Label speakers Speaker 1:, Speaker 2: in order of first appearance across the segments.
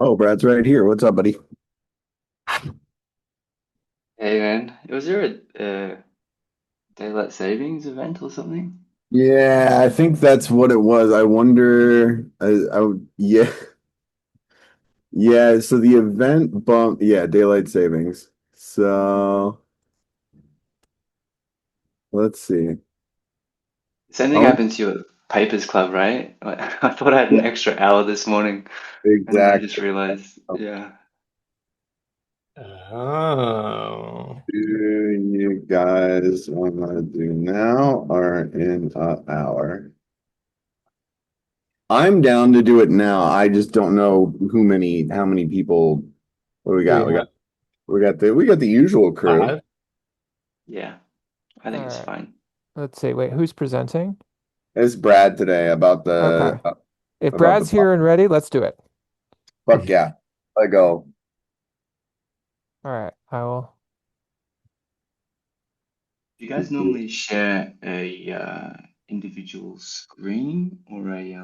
Speaker 1: Oh, Brad's right here. What's up, buddy?
Speaker 2: Hey man, was there a daylight savings event or something?
Speaker 1: Yeah, I think that's what it was. I wonder. Yeah, yeah. So the event bump. Yeah, daylight savings. So let's see.
Speaker 2: Same thing
Speaker 1: Oh,
Speaker 2: happened to your papers club, right? I thought I had an
Speaker 1: yeah,
Speaker 2: extra hour this morning, and then I just
Speaker 1: exactly.
Speaker 2: realized, yeah.
Speaker 3: Oh,
Speaker 1: Do you guys want to do now or in an hour? I'm down to do it now. I just don't know how many people. What do we
Speaker 3: we
Speaker 1: got?
Speaker 3: have
Speaker 1: We got the usual crew.
Speaker 3: 5.
Speaker 2: Yeah, I think
Speaker 4: All
Speaker 2: it's
Speaker 4: right.
Speaker 2: fine.
Speaker 4: Let's see. Wait, who's presenting?
Speaker 1: It's Brad today
Speaker 4: Okay. If
Speaker 1: about the
Speaker 4: Brad's here and ready, let's do it.
Speaker 1: fuck yeah. Let go.
Speaker 4: All right. I will.
Speaker 2: Do you guys normally share a individual screen or a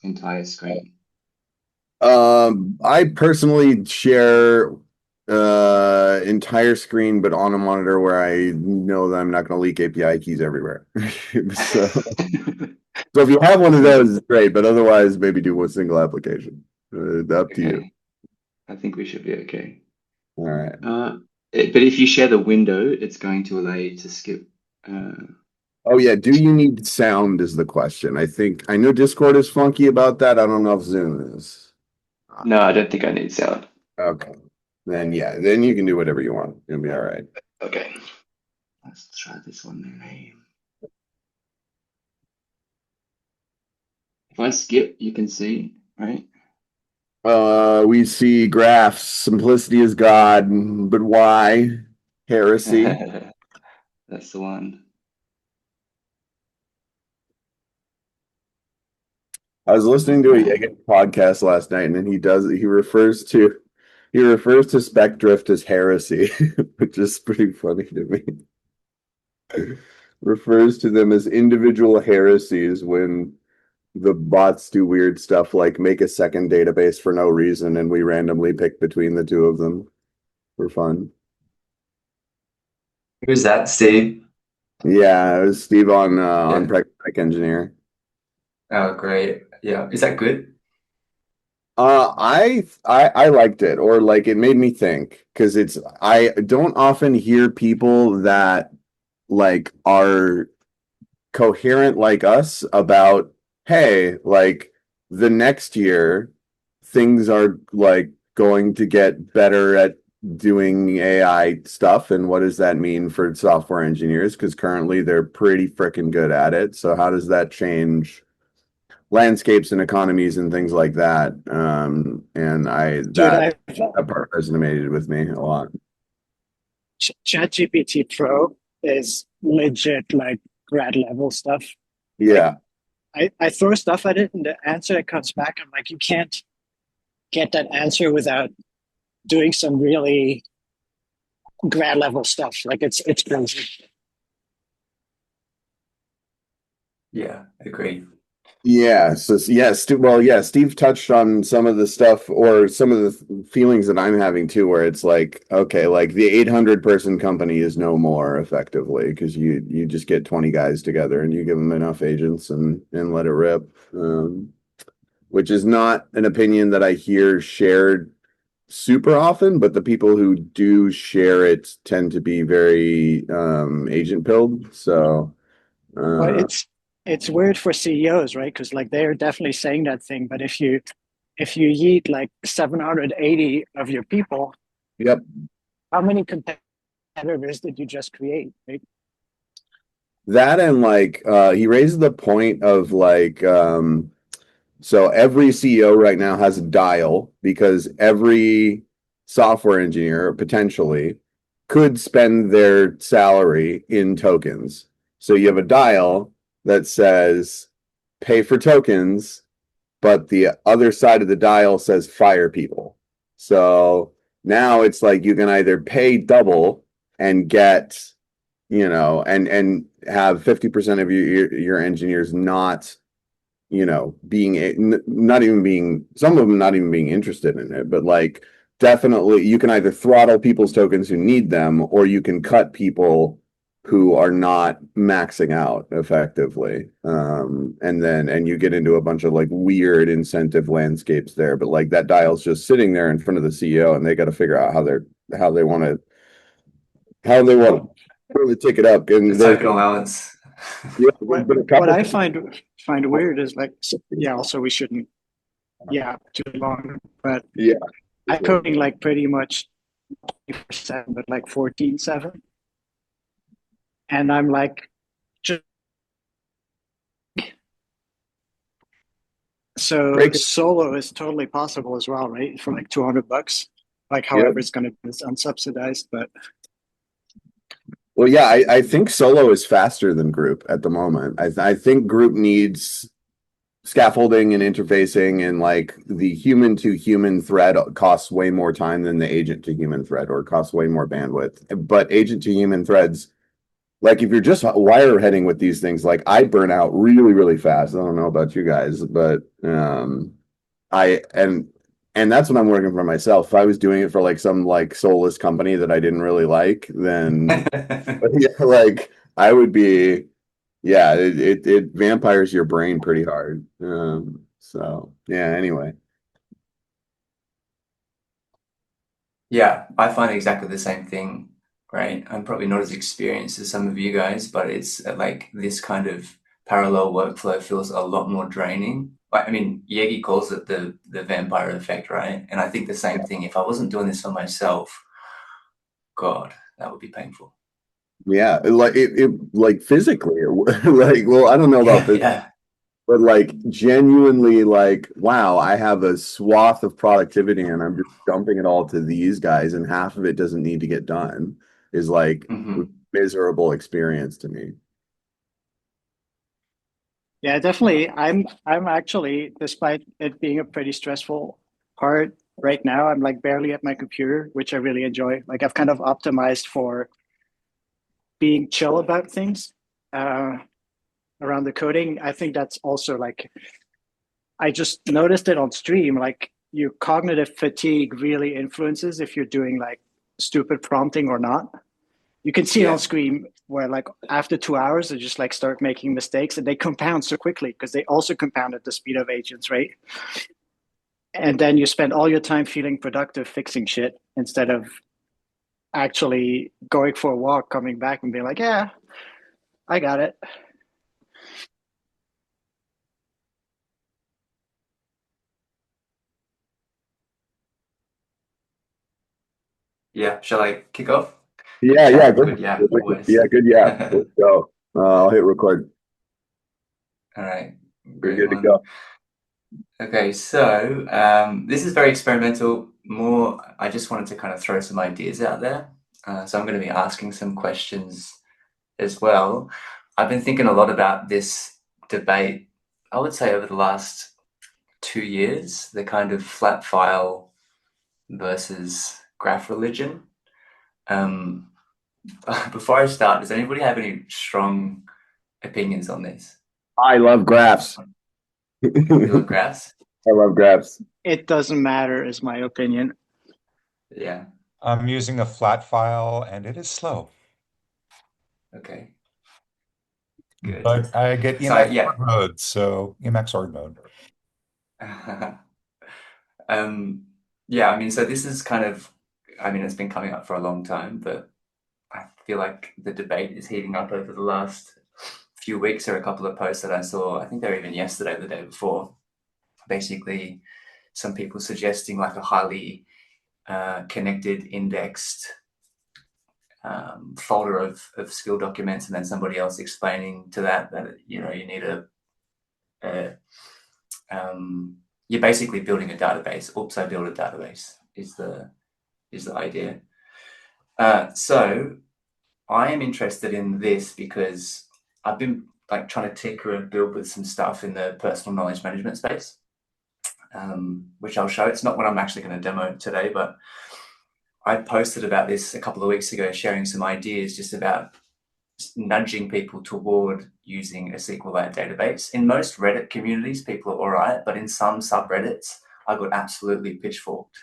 Speaker 2: entire screen?
Speaker 1: I personally share entire screen, but on a monitor where I know that I'm not going to leak API keys everywhere. So, so if you have one of
Speaker 2: Yeah,
Speaker 1: those, it's great. But otherwise, maybe do one single application. Up to you.
Speaker 2: okay. I think we should be okay.
Speaker 1: All right.
Speaker 2: Uh, but if you share the window, it's going to allow you to skip. Uh,
Speaker 1: Oh yeah. Do you need sound is the question. I know Discord is funky about that. I don't know if Zoom is.
Speaker 2: no, I don't think I need sound.
Speaker 1: Okay. Then yeah, then you can do whatever you want. You'll be all right.
Speaker 2: Okay, let's try this one then. Hey. If I skip, you can see, right?
Speaker 1: We see graphs. Simplicity is God, but why? Heresy.
Speaker 2: That's the one.
Speaker 1: I was listening
Speaker 2: Oh
Speaker 1: to a
Speaker 2: man.
Speaker 1: Yegan podcast last night, and then he refers to spec drift as heresy, which is pretty funny to me. Refers to them as individual heresies when the bots do weird stuff like make a second database for no reason, and we randomly pick between the two of them for fun.
Speaker 3: Who's that, Steve?
Speaker 1: Yeah, it was Steve on
Speaker 3: Yeah.
Speaker 1: Pragmatic Engineer.
Speaker 3: Oh, great. Yeah. Is that good?
Speaker 1: I liked it, or like it made me think, because it's I don't often hear people that like are coherent like us about, hey, like the next year things are like going to get better at doing AI stuff, and what does that mean for software engineers? Because currently they're pretty freaking good at it. So how does that change landscapes and economies and things like that? And I
Speaker 5: Dude,
Speaker 1: that part resonated with me a lot.
Speaker 5: ChatGPT Pro is legit like grad level stuff. Like
Speaker 1: Yeah.
Speaker 5: I throw stuff at it and the answer that comes back, I'm like, you can't get that answer without doing some really grad level stuff. Like it's crazy.
Speaker 3: Yeah, agreed.
Speaker 1: Yeah, so yeah, Steve touched on some of the stuff or some of the feelings that I'm having too, where it's like, okay, like the 800 person company is no more effectively because you just get 20 guys together and you give them enough agents and let it rip, which is not an opinion that I hear shared super often, but the people who do share it tend to be very agent pilled. So,
Speaker 5: Well,
Speaker 1: uh,
Speaker 5: it's weird for CEOs, right? Because like they're definitely saying that thing, but if you yeet like 780 of your people,
Speaker 1: yep.
Speaker 5: how many competitors did you just create? Right?
Speaker 1: That and like he raised the point of like so every CEO right now has a dial because every software engineer potentially could spend their salary in tokens. So you have a dial that says pay for tokens, but the other side of the dial says fire people. So now it's like you can either pay double and get, and have 50% of your engineers not not even being, some of them not even being interested in it, but like definitely you can either throttle people's tokens who need them, or you can cut people who are not maxing out effectively. And you get into a bunch of like weird incentive landscapes there, but like that dial's just sitting there in front of the CEO, and they got to figure out how they want to really take it up. And
Speaker 3: The token allowance.
Speaker 1: yeah,
Speaker 5: what I find weird is like, also we shouldn't too long, but
Speaker 1: yeah,
Speaker 5: I'm coding like pretty much 7, but like 14/7, and I'm like, just so solo is totally possible as well, right? For like $200, like however it's going to be unsubsidized, but.
Speaker 1: Well, yeah, I think solo is faster than group at the moment. I think group needs scaffolding and interfacing, and like the human to human thread costs way more time than the agent to human thread, or costs way more bandwidth. But agent to human threads, like if you're just wire heading with these things, like I burn out really, really fast. I don't know about you guys, but I and that's when I'm working for myself. If I was doing it for like some like soulless company that I didn't really like, then like I would be, it vampires your brain pretty hard. So yeah, anyway.
Speaker 3: Yeah, I find exactly the same thing, right? I'm probably not as experienced as some of you guys, but it's like this kind of parallel workflow feels a lot more draining. I mean, Yegi calls it the vampire effect, right? And I think the same thing. If I wasn't doing this for myself, God, that would be painful.
Speaker 1: Yeah, like it like physically, like, well, I don't know about this, but like genuinely, like, wow, I have a swath of productivity and I'm just dumping it all to these guys, and half of it doesn't need to get done, is like miserable experience to me.
Speaker 5: Yeah, definitely. I'm actually, despite it being a pretty stressful part right now, I'm like barely at my computer, which I really enjoy. Like I've kind of optimized for being chill about things around the coding. I think that's also like, I just noticed it on stream, like your cognitive fatigue really influences if you're doing like stupid prompting or not. You can see it on screen where like after 2 hours, they just like start making mistakes, and they compound so quickly because they also compound at the speed of agents, right? And then you spend all your time feeling productive fixing shit instead of actually going for a walk, coming back and being like, yeah, I got it.
Speaker 3: Yeah, shall I kick off?
Speaker 1: Yeah,
Speaker 3: good. Yeah, always.
Speaker 1: Yeah, good. Yeah, let's go. I'll hit record.
Speaker 3: All right,
Speaker 1: We're good to go.
Speaker 3: Okay, so this is very experimental. More, I just wanted to kind of throw some ideas out there. So I'm going to be asking some questions as well. I've been thinking a lot about this debate, I would say over the last 2 years, the kind of flat file versus graph religion. Before I start, does anybody have any strong opinions on this?
Speaker 1: I love graphs.
Speaker 3: You love graphs?
Speaker 1: I love graphs.
Speaker 5: It doesn't matter, is my opinion.
Speaker 3: Yeah.
Speaker 6: I'm using a flat file and it is slow.
Speaker 3: Okay. Good.
Speaker 6: But I get Emacs org mode, so Emacs org mode.
Speaker 3: Yeah, I mean, so this is kind of, I mean, it's been coming up for a long time, but I feel like the debate is heating up over the last few weeks. There are a couple of posts that I saw, I think they were even yesterday or the day before, basically some people suggesting like a highly connected, indexed folder of skill documents, and then somebody else explaining to that you know, you need you're basically building a database. Oops, I build a database is the idea. So I am interested in this because I've been like trying to tinker and build with some stuff in the personal knowledge management space, which I'll show. It's not what I'm actually going to demo today, but I posted about this a couple of weeks ago, sharing some ideas just about nudging people toward using a SQLite database. In most Reddit communities, people are all right, but in some subreddits, I got absolutely pitchforked,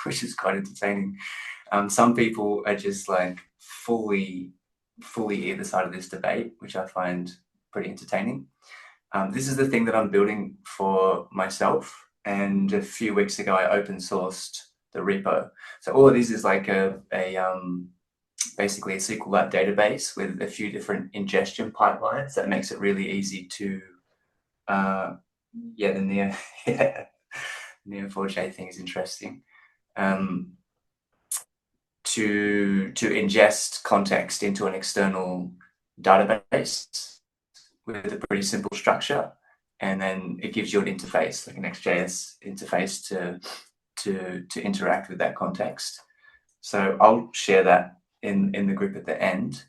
Speaker 3: which is quite entertaining. Some people are just like fully either side of this debate, which I find pretty entertaining. This is the thing that I'm building for myself. And a few weeks ago, I open sourced the repo. So all it is like basically a SQLite database with a few different ingestion pipelines that makes it really easy to, the Neo4j thing is interesting. To ingest context into an external database with a pretty simple structure, and then it gives you an interface, like an XJS interface to interact with that context. So I'll share that in the group at the end.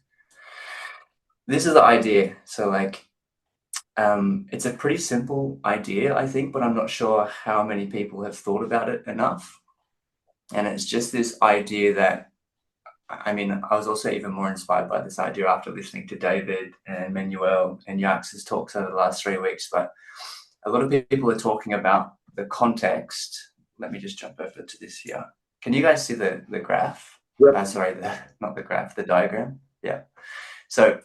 Speaker 3: This is the idea. So like, it's a pretty simple idea, I think, but I'm not sure how many people have thought about it enough. And it's just this idea that, I mean, I was also even more inspired by this idea after listening to David and Manuel and Yax's talks over the last 3 weeks. But a lot of people are talking about the context. Let me just jump over to this here. Can you guys see the graph?
Speaker 1: Yep.
Speaker 3: Sorry, not the graph, the diagram. Yeah. So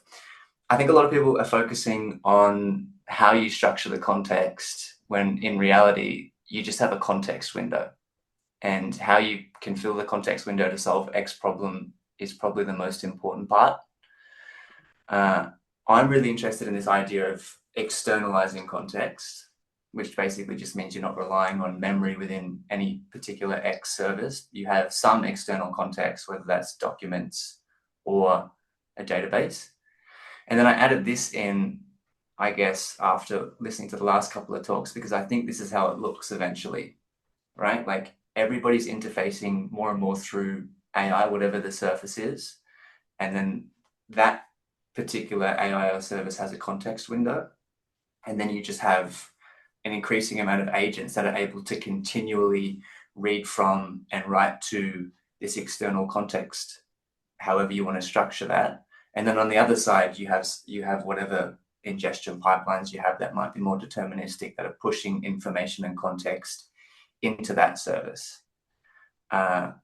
Speaker 3: I think a lot of people are focusing on how you structure the context when in reality, you just have a context window. And how you can fill the context window to solve X problem is probably the most important part. I'm really interested in this idea of externalizing context, which basically just means you're not relying on memory within any particular X service. You have some external context, whether that's documents or a database. And then I added this in, I guess, after listening to the last couple of talks, because I think this is how it looks eventually, right? Like, everybody's interfacing more and more through AI, whatever the surface is. And then that particular AI or service has a context window. And then you just have an increasing amount of agents that are able to continually read from and write to this external context, however you want to structure that. And then on the other side, you have whatever ingestion pipelines you have that might be more deterministic, that are pushing information and context into that service. But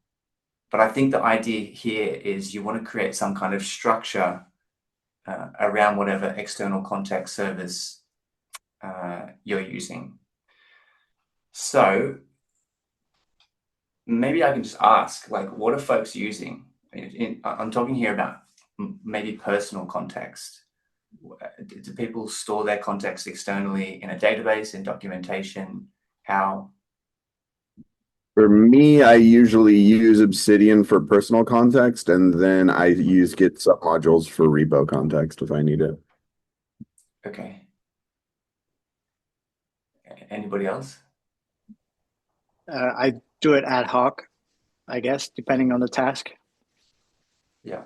Speaker 3: I think the idea here is you want to create some kind of structure around whatever external context service you're using. So maybe I can just ask, like, what are folks using? I'm talking here about maybe personal context. Do people store their context externally in a database, in documentation? How?
Speaker 1: For me, I usually use Obsidian for personal context, and then I use Git submodules for repo context if I need it.
Speaker 3: Okay. Anybody else?
Speaker 5: I do it ad hoc, I guess, depending on the task.
Speaker 3: Yeah.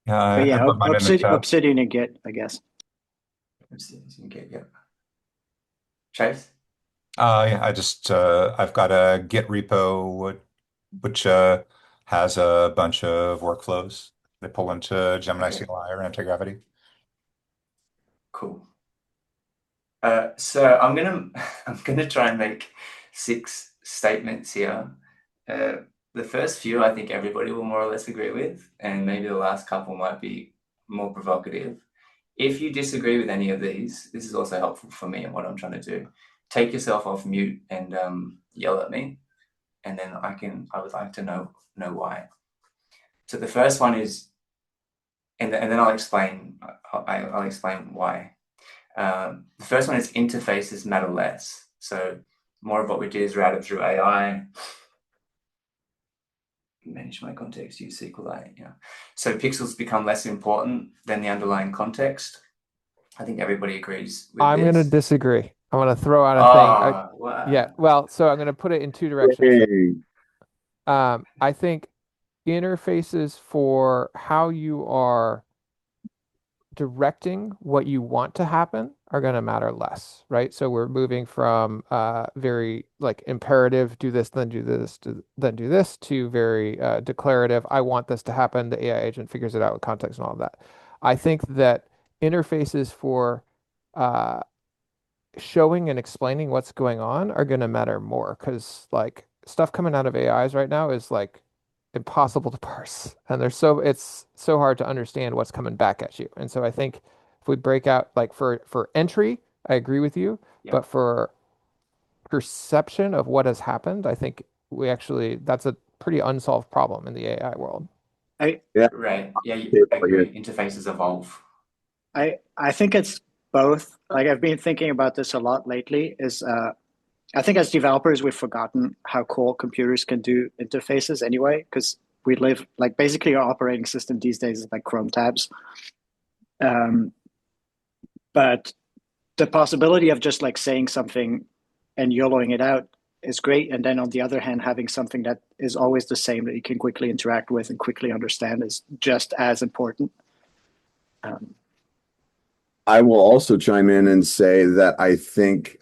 Speaker 6: Yeah,
Speaker 5: But
Speaker 6: I
Speaker 5: yeah,
Speaker 6: put mine in the chat.
Speaker 5: Obsidian and Git, I guess.
Speaker 3: Yeah. Chase?
Speaker 6: Yeah, I've got a Git repo which has a bunch of workflows. They pull into Gemini
Speaker 3: Okay.
Speaker 6: CLI or Antigravity.
Speaker 3: Cool. So I'm gonna try and make 6 statements here. The first few I think everybody will more or less agree with, and maybe the last couple might be more provocative. If you disagree with any of these, this is also helpful for me and what I'm trying to do. Take yourself off mute and yell at me, and then I would like to know why. So the first one is, and then I'll explain. I'll explain why. The first one is interfaces matter less. So more of what we do is route it through AI. Manage my context, use SQLite. Yeah. So pixels become less important than the underlying context. I think everybody agrees with
Speaker 4: I'm
Speaker 3: this.
Speaker 4: going to disagree. I'm going to throw out a thing.
Speaker 3: Wow.
Speaker 4: Yeah, well, so I'm going to put it in 2 directions. I think interfaces for how you are directing what you want to happen are going to matter less, right? So we're moving from very like imperative, do this, then do this, then do this, to very declarative, I want this to happen. The AI agent figures it out with context and all of that. I think that interfaces for uh, showing and explaining what's going on are going to matter more because like stuff coming out of AIs right now is like impossible to parse, and it's so hard to understand what's coming back at you. And so I think if we break out like for entry, I agree with you,
Speaker 3: Yeah.
Speaker 4: but for perception of what has happened, I think that's a pretty unsolved problem in the AI world.
Speaker 5: I
Speaker 3: Right. Yeah, you agree. Interfaces evolve.
Speaker 5: I think it's both. Like I've been thinking about this a lot lately. I think as developers we've forgotten how cool computers can do interfaces anyway, because we live like basically our operating system these days is like Chrome tabs. But the possibility of just like saying something and YOLOing it out is great. And then on the other hand, having something that is always the same that you can quickly interact with and quickly understand is just as important.
Speaker 1: I will also chime in and say that I think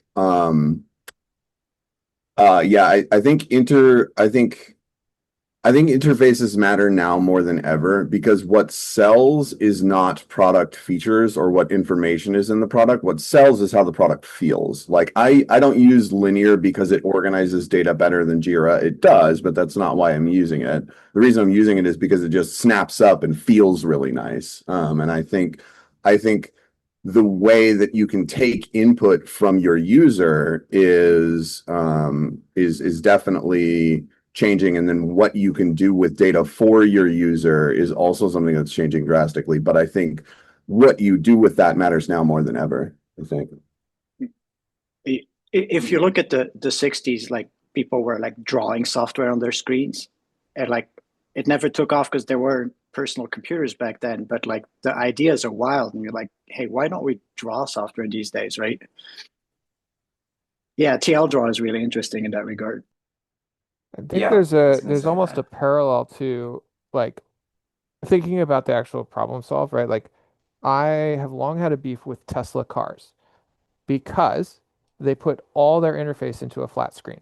Speaker 1: I think interfaces matter now more than ever because what sells is not product features or what information is in the product. What sells is how the product feels. Like I don't use Linear because it organizes data better than Jira. It does, but that's not why I'm using it. The reason I'm using it is because it just snaps up and feels really nice. And I think the way that you can take input from your user is definitely changing, and then what you can do with data for your user is also something that's changing drastically. But I think what you do with that matters now more than ever, I think.
Speaker 5: If you look at the 60s, like people were like drawing software on their screens, and like it never took off because there weren't personal computers back then, but like the ideas are wild and you're like, hey, why don't we draw software these days, right? Yeah, TL draw is really interesting in that regard.
Speaker 4: I think
Speaker 3: Yeah, I was gonna
Speaker 4: there's
Speaker 3: say
Speaker 4: almost
Speaker 3: that.
Speaker 4: a parallel to like thinking about the actual problem solve, right? Like I have long had a beef with Tesla cars because they put all their interface into a flat screen.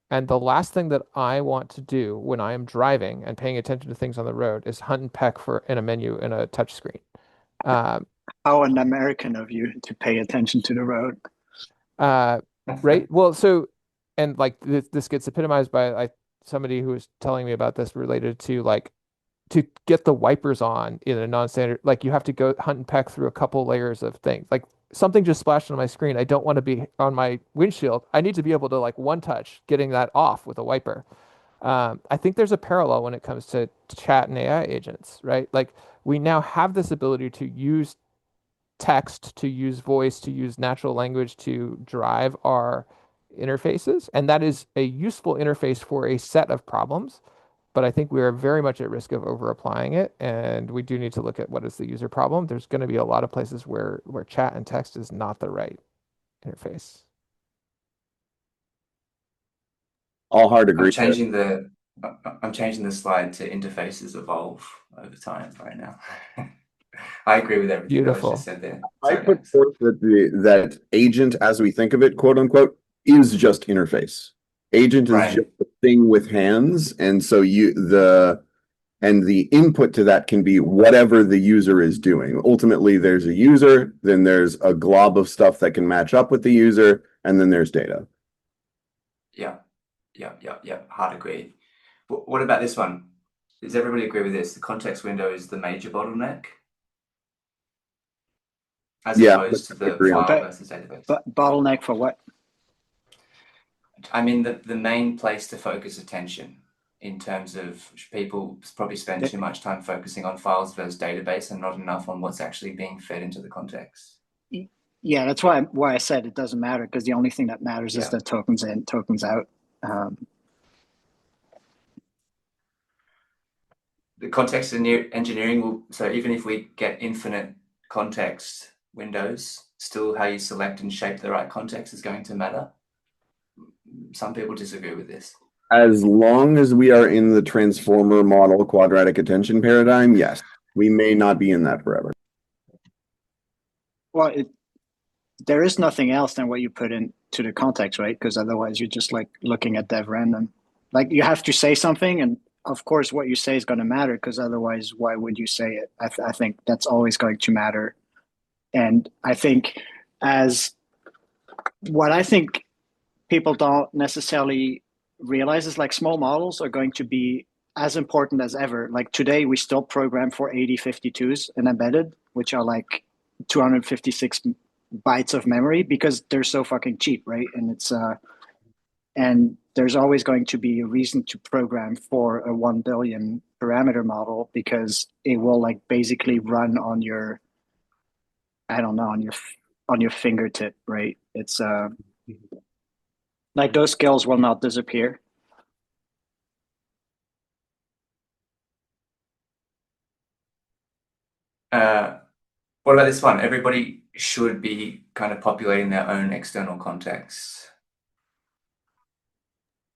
Speaker 4: And the last thing that I want to do when I am driving and paying attention to things on the road is hunt and peck for in a menu in a touch screen. Um,
Speaker 5: How an American of you to pay attention to the road.
Speaker 4: right? Well, so and like this gets epitomized by like somebody who was telling me about this related to like to get the wipers on in a non-standard, like you have to go hunt and peck through a couple layers of things. Like something just splashed on my screen. I don't want to be on my windshield. I need to be able to like one touch getting that off with a wiper. I think there's a parallel when it comes to chat and AI agents, right? Like we now have this ability to use text, to use voice, to use natural language to drive our interfaces. And that is a useful interface for a set of problems. But I think we are very much at risk of over applying it. And we do need to look at what is the user problem. There's going to be a lot of places where chat and text is not the right interface.
Speaker 1: All hard agree.
Speaker 3: I'm changing the slide to interfaces evolve over time right now. I agree with everything that was
Speaker 4: Beautiful.
Speaker 3: just said there.
Speaker 1: I
Speaker 3: Sorry,
Speaker 1: put
Speaker 3: guys.
Speaker 1: forth that that agent, as we think of it, quote unquote, is just interface. Agent is
Speaker 3: Right.
Speaker 1: just a thing with hands, and so the input to that can be whatever the user is doing. Ultimately, there's a user, then there's a glob of stuff that can match up with the user, and then there's data.
Speaker 3: Yeah. Hard agree. What about this one? Does everybody agree with this? The context window is the major bottleneck, as opposed to the
Speaker 1: agree on
Speaker 3: file
Speaker 5: that.
Speaker 3: versus database.
Speaker 5: But bottleneck for what?
Speaker 3: I mean, the main place to focus attention in terms of people probably spend too much time focusing on files versus database and not enough on what's actually being fed into the context.
Speaker 5: Yeah, that's why I said it doesn't matter, because the only thing that matters is the tokens in, tokens out.
Speaker 3: The context engineering will, so even if we get infinite context windows, still how you select and shape the right context is going to matter. Some people disagree with this.
Speaker 1: As long as we are in the transformer model quadratic attention paradigm, yes. We may not be in that forever.
Speaker 5: Well, there is nothing else than what you put into the context, right? Because otherwise you're just like looking at dev random. Like you have to say something, and of course what you say is going to matter, because otherwise why would you say it? I think that's always going to matter. And I think what I think people don't necessarily realize is like small models are going to be as important as ever. Like today we still program for 8052s in embedded, which are like 256 bytes of memory, because they're so fucking cheap, right? And there's always going to be a reason to program for a 1 billion parameter model, because it will like basically run on your, I don't know, on your fingertip, right? It's like those skills will not disappear.
Speaker 3: What about this one? Everybody should be kind of populating their own external context.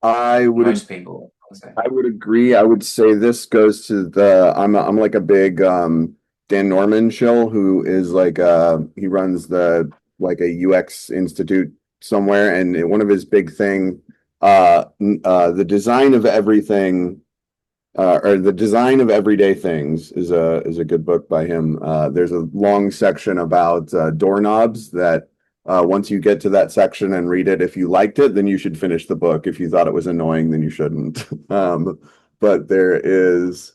Speaker 3: Most people, I would say.
Speaker 1: I would agree. I would say this goes to I'm like a big Dan Norman shill, who is like he runs like a UX institute somewhere, and one of his big thing the design of everything or the design of everyday things is a good book by him. There's a long section about doorknobs that once you get to that section and read it, if you liked it, then you should finish the book. If you thought it was annoying, then you shouldn't. But there's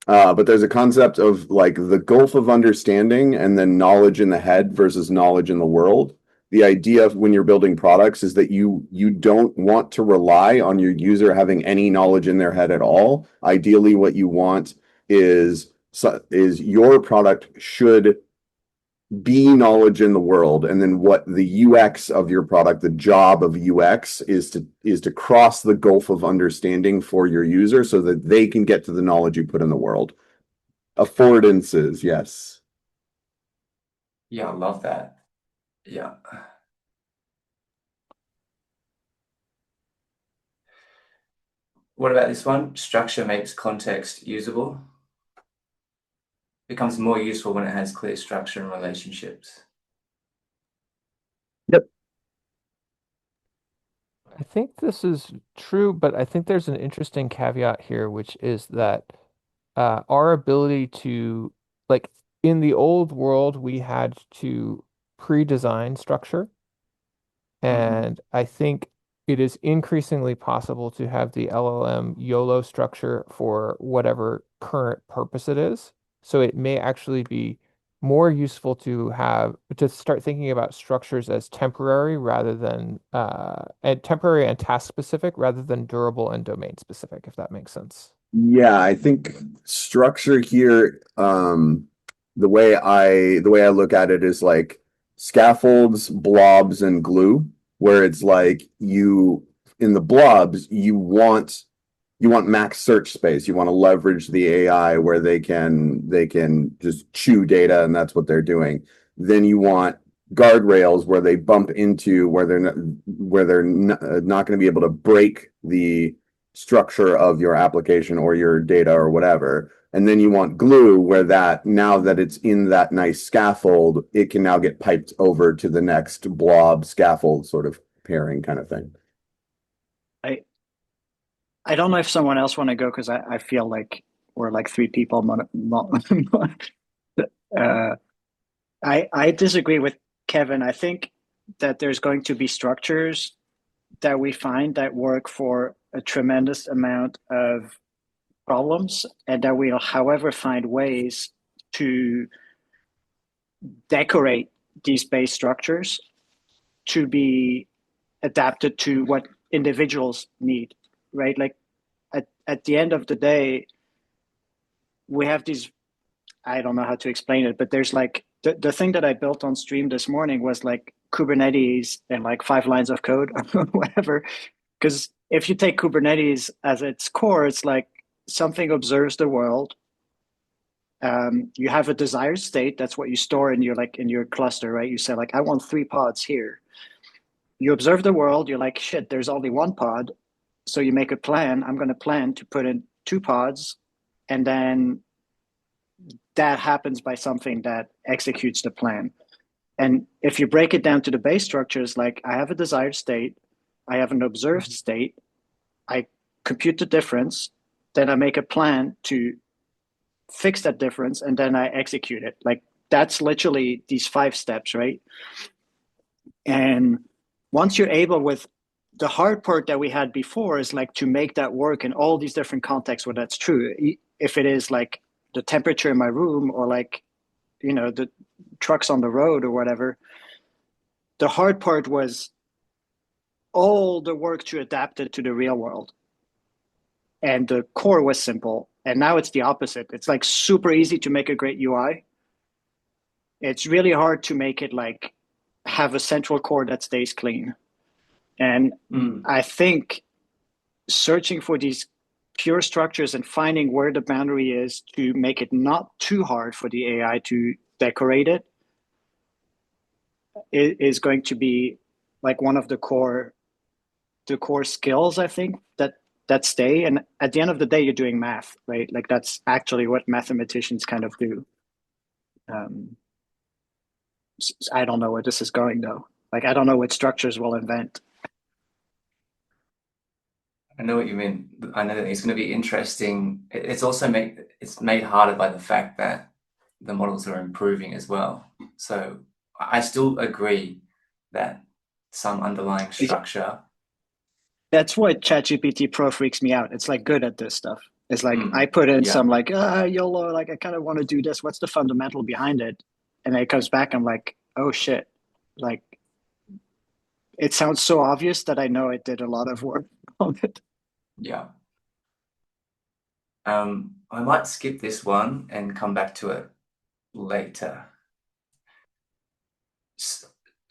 Speaker 1: a concept of like the gulf of understanding and then knowledge in the head versus knowledge in the world. The idea of when you're building products is that you don't want to rely on your user having any knowledge in their head at all. Ideally, what you want is your product should be knowledge in the world, and then what the UX of your product, the job of UX is to cross the gulf of understanding for your user so that they can get to the knowledge you put in the world. Affordances, yes.
Speaker 3: Yeah, I love that. Yeah. What about this one? Structure makes context usable. Becomes more useful when it has clear structure and relationships.
Speaker 1: Yep.
Speaker 4: I think this is true, but I think there's an interesting caveat here, which is that our ability to, like, in the old world, we had to pre-design structure. And I think it is increasingly possible to have the LLM YOLO structure for whatever current purpose it is. So it may actually be more useful to start thinking about structures as temporary rather than and temporary and task specific rather than durable and domain specific, if that makes sense.
Speaker 1: Yeah, I think structure here, the way I look at it is like scaffolds, blobs, and glue, where it's like in the blobs, you want max search space. You want to leverage the AI where they can just chew data, and that's what they're doing. Then you want guardrails where they bump into where they're not going to be able to break the structure of your application or your data or whatever. And then you want glue where now that it's in that nice scaffold, it can now get piped over to the next blob scaffold sort of pairing kind of thing.
Speaker 5: I don't know if someone else want to go, because I feel like we're like three people. I disagree with Kevin. I think that there's going to be structures that we find that work for a tremendous amount of problems, and that we'll, however, find ways to decorate these base structures to be adapted to what individuals need, right? Like at the end of the day, we have these, I don't know how to explain it, but there's like the thing that I built on stream this morning was like Kubernetes and like 5 lines of code or whatever. Because if you take Kubernetes as its core, it's like something observes the world. You have a desired state. That's what you store in your cluster, right? You say like, I want 3 pods here. You observe the world. You're like, shit, there's only 1 pod. So you make a plan. I'm going to plan to put in 2 pods, and then that happens by something that executes the plan. And if you break it down to the base structures, like I have a desired state, I have an observed state, I compute the difference, then I make a plan to fix that difference, and then I execute it. Like that's literally these 5 steps, right? And once you're able with the hard part that we had before is like to make that work in all these different contexts where that's true. If it is like the temperature in my room or like, the trucks on the road or whatever, the hard part was all the work to adapt it to the real world. And the core was simple. And now it's the opposite. It's like super easy to make a great UI. It's really hard to make it like have a central core that stays clean. And I think searching for these pure structures and finding where the boundary is to make it not too hard for the AI to decorate it is going to be like one of the core skills, I think, that stay. And at the end of the day, you're doing math, right? Like that's actually what mathematicians kind of do. I don't know where this is going though. Like I don't know what structures we'll invent.
Speaker 3: I know what you mean. I know that it's going to be interesting. It's also made harder by the fact that the models are improving as well. So I still agree that some underlying structure.
Speaker 5: That's why ChatGPT Pro freaks me out. It's like good at this stuff. It's like I put in some like YOLO, like I kind of want to do this. What's the fundamental behind it? And then it comes back. I'm like, oh shit! Like it sounds so obvious that I know it did a lot of work on it.
Speaker 3: Yeah. I might skip this one and come back to it later.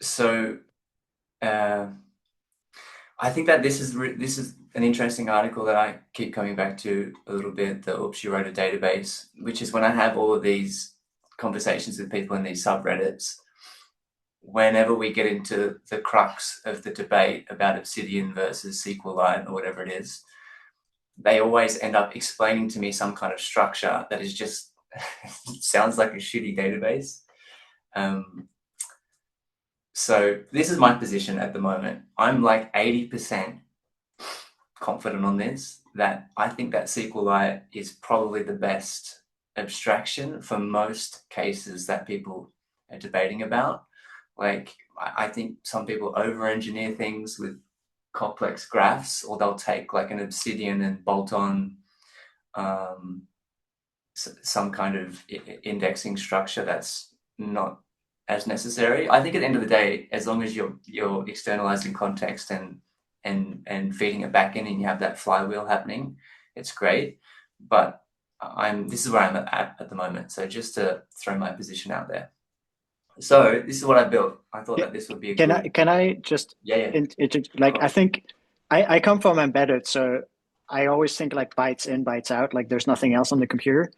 Speaker 3: So, I think that this is an interesting article that I keep coming back to a little bit. The Oops, You Wrote a Database, which is when I have all of these conversations with people in these subreddits. Whenever we get into the crux of the debate about Obsidian versus SQLite or whatever it is, they always end up explaining to me some kind of structure that is just sounds like a shitty database. So this is my position at the moment. I'm like 80% confident on this, that I think that SQLite is probably the best abstraction for most cases that people are debating about. Like, I think some people over-engineer things with complex graphs, or they'll take like an Obsidian and bolt on some kind of indexing structure that's not as necessary. I think at the end of the day, as long as you're externalizing context and feeding it back in and you have that flywheel happening, it's great. But this is where I'm at the moment. So just to throw my position out there. So this is what I built. I thought that this would be a
Speaker 5: Can I just I think I come from embedded, so I always think like bytes in, bytes out, like there's nothing else on the computer.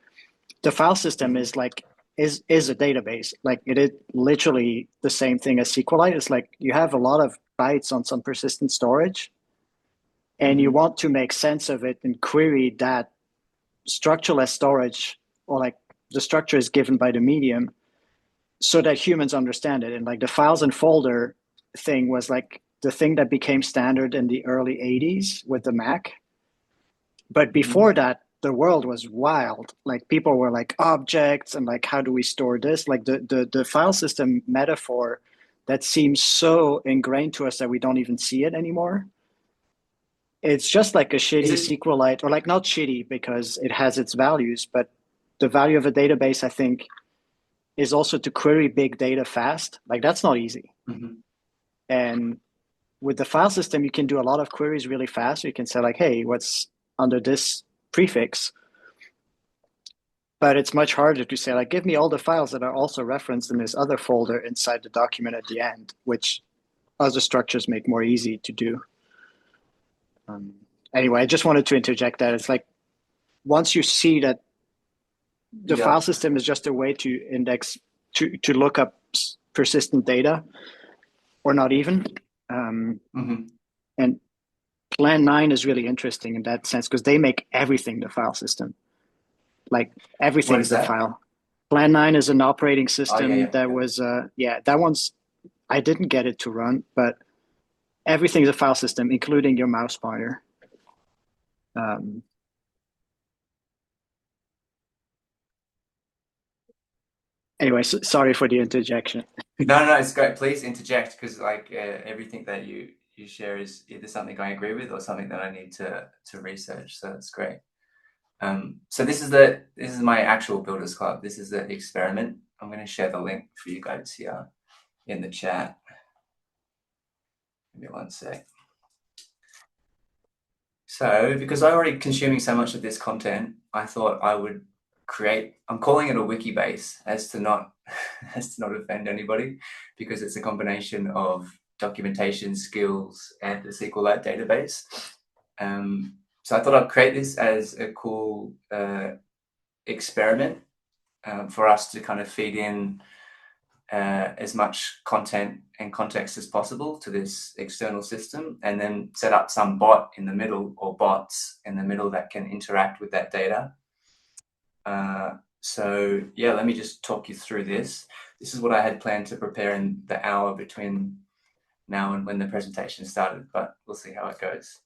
Speaker 5: The file system is like is a database. Like it is literally the same thing as SQLite. It's like you have a lot of bytes on some persistent storage, and you want to make sense of it and query that structureless storage, or like the structure is given by the medium, so that humans understand it. And like the files and folder thing was like the thing that became standard in the early 80s with the Mac. But before that, the world was wild. Like people were like objects and like, how do we store this? Like the file system metaphor that seems so ingrained to us that we don't even see it anymore. It's just like a shitty SQLite, or like not shitty because it has its values, but the value of a database, I think, is also to query big data fast. Like that's not easy. And with the file system, you can do a lot of queries really fast. You can say like, hey, what's under this prefix? But it's much harder to say like, give me all the files that are also referenced in this other folder inside the document at the end, which other structures make more easy to do. Anyway, I just wanted to interject that. It's like, once you see that the file system is just a way to index, to look up persistent data, or not even. And Plan 9 is really interesting in that sense, because they make everything the file system. Like everything is the file. Plan 9 is an operating system
Speaker 3: yeah.
Speaker 5: that was, that one's, I didn't get it to run, but everything's a file system, including your mouse pointer. Anyway, sorry for the interjection.
Speaker 3: No, it's great. Please interject, because like everything that you share is either something I agree with or something that I need to research. So that's great. So this is my actual Builders Club. This is the experiment. I'm going to share the link for you guys here in the chat. Give me one sec. So because I'm already consuming so much of this content, I thought I would create, I'm calling it a wiki base as to not offend anybody, because it's a combination of documentation skills and the SQLite database. So I thought I'd create this as a cool experiment for us to kind of feed in as much content and context as possible to this external system, and then set up some bot in the middle, or bots in the middle, that can interact with that data. So yeah, let me just talk you through this. This is what I had planned to prepare in the hour between now and when the presentation started, but we'll see how it goes.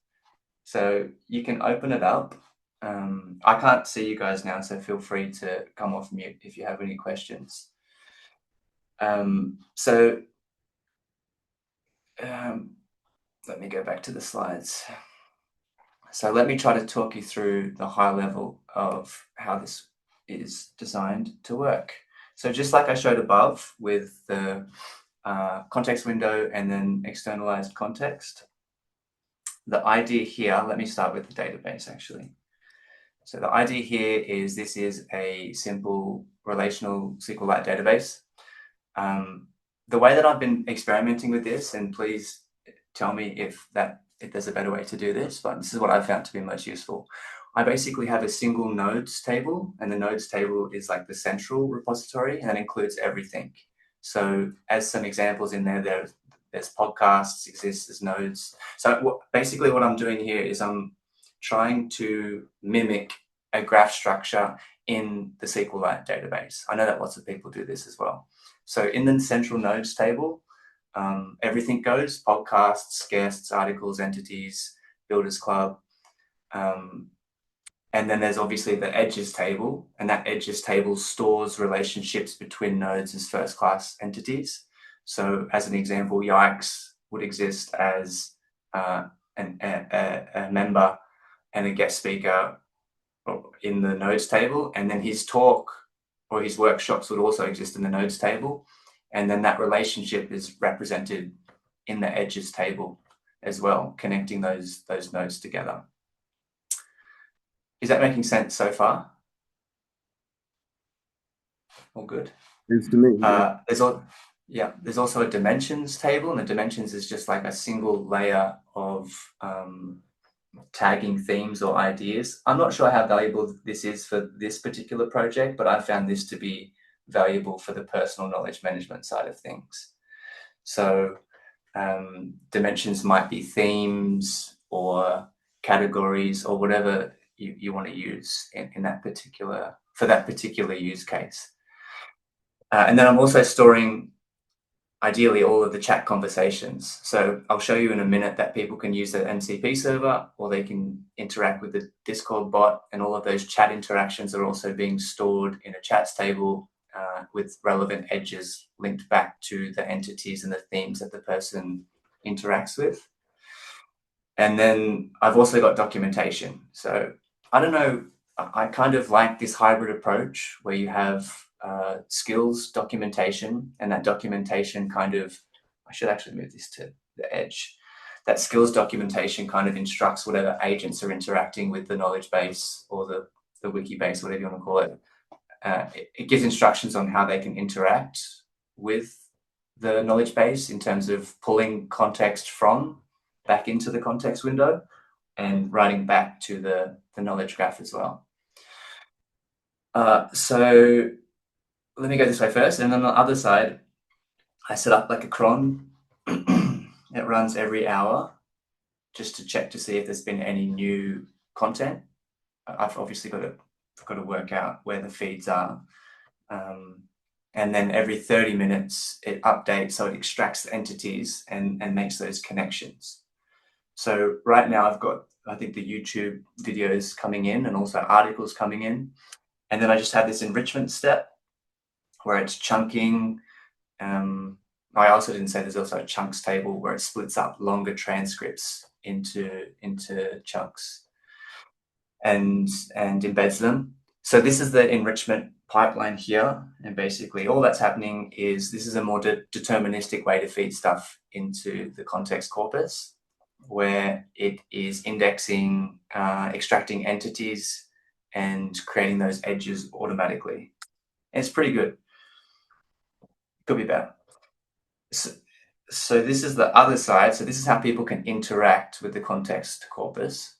Speaker 3: So you can open it up. I can't see you guys now, so feel free to come off mute if you have any questions. Let me go back to the slides. So let me try to talk you through the high level of how this is designed to work. So just like I showed above with the context window and then externalized context, the idea here, let me start with the database actually. So the idea here is this is a simple relational SQLite database. The way that I've been experimenting with this, and please tell me if there's a better way to do this, but this is what I've found to be most useful. I basically have a single nodes table, and the nodes table is like the central repository, and that includes everything. So as some examples in there, there's podcasts exists as nodes. So basically what I'm doing here is I'm trying to mimic a graph structure in the SQLite database. I know that lots of people do this as well. So in the central nodes table, everything goes: podcasts, guests, articles, entities, Builders Club. And then there's obviously the edges table, and that edges table stores relationships between nodes as first-class entities. So as an example, Yikes would exist as a member and a guest speaker in the nodes table, and then his talk or his workshops would also exist in the nodes table, and then that relationship is represented in the edges table as well, connecting those nodes together. Is that making sense so far? All good.
Speaker 1: It's to me.
Speaker 3: There's also a dimensions table, and the dimensions is just like a single layer of tagging themes or ideas. I'm not sure how valuable this is for this particular project, but I found this to be valuable for the personal knowledge management side of things. So dimensions might be themes or categories or whatever you want to use in that particular, for that particular use case. And then I'm also storing ideally all of the chat conversations. So I'll show you in a minute that people can use the MCP server, or they can interact with the Discord bot, and all of those chat interactions are also being stored in a chats table with relevant edges linked back to the entities and the themes that the person interacts with. And then I've also got documentation. So I don't know, I kind of like this hybrid approach where you have skills documentation, and that documentation kind of, I should actually move this to the edge. That skills documentation kind of instructs whatever agents are interacting with the knowledge base or the wiki base, whatever you want to call it. It gives instructions on how they can interact with the knowledge base in terms of pulling context from back into the context window and writing back to the knowledge graph as well. So let me go this way first, and on the other side, I set up like a cron. It runs every hour just to check to see if there's been any new content. I've obviously got to work out where the feeds are. And then every 30 minutes it updates, so it extracts the entities and makes those connections. So right now I've got, I think, the YouTube videos coming in and also articles coming in. And then I just have this enrichment step where it's chunking. I also didn't say there's also a chunks table where it splits up longer transcripts into chunks and embeds them. So this is the enrichment pipeline here. And basically all that's happening is this is a more deterministic way to feed stuff into the context corpus, where it is indexing, extracting entities and creating those edges automatically. And it's pretty good. Could be better. So this is the other side. So this is how people can interact with the context corpus.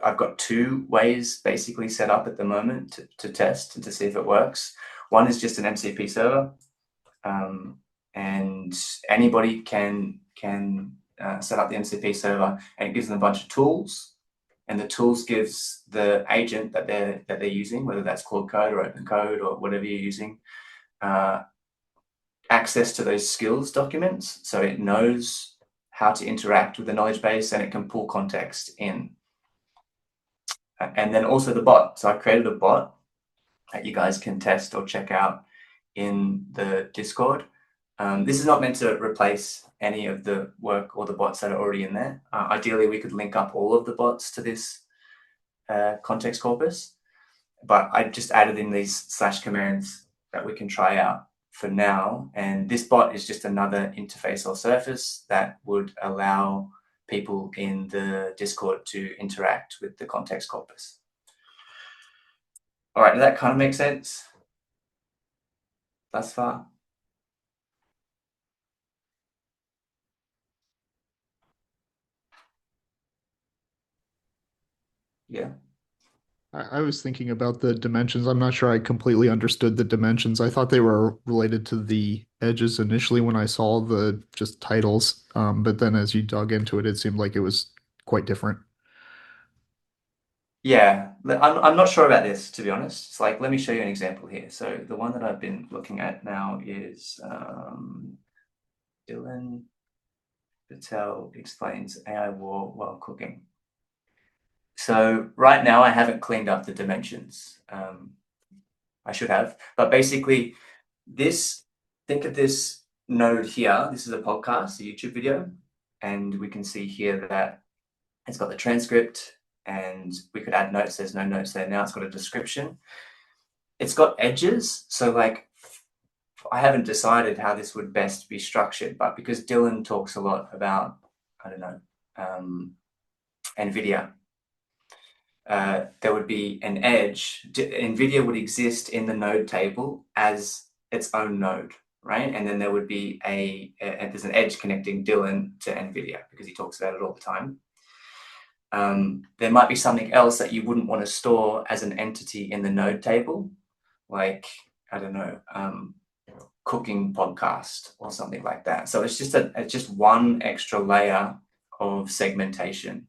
Speaker 3: I've got two ways basically set up at the moment to test and to see if it works. One is just an MCP server, and anybody can set up the MCP server, and it gives them a bunch of tools, and the tools gives the agent that they're using, whether that's Claude Code or Open Code or whatever you're using, access to those skills documents, so it knows how to interact with the knowledge base and it can pull context in. And then also the bot. So I created a bot that you guys can test or check out in the Discord. This is not meant to replace any of the work or the bots that are already in there. Ideally, we could link up all of the bots to this context corpus, but I just added in these / commands that we can try out for now. And this bot is just another interface or surface that would allow people in the Discord to interact with the context corpus. All right, does that kind of make sense thus far? Yeah.
Speaker 7: I was thinking about the dimensions. I'm not sure I completely understood the dimensions. I thought they were related to the edges initially when I saw the just titles. But then as you dug into it, it seemed like it was quite different.
Speaker 3: Yeah, I'm not sure about this, to be honest. It's like, let me show you an example here. So the one that I've been looking at now is Dylan Patel explains AI war while cooking. So right now I haven't cleaned up the dimensions. I should have, but basically think of this node here. This is a podcast, a YouTube video, and we can see here that it's got the transcript, and we could add notes. There's no notes there now. It's got a description. It's got edges. So like, I haven't decided how this would best be structured, but because Dylan talks a lot about, I don't know, NVIDIA, there would be an edge. NVIDIA would exist in the node table as its own node, right? And then there would be there's an edge connecting Dylan to NVIDIA because he talks about it all the time. There might be something else that you wouldn't want to store as an entity in the node table, like, I don't know, cooking podcast or something like that. So it's just one extra layer of segmentation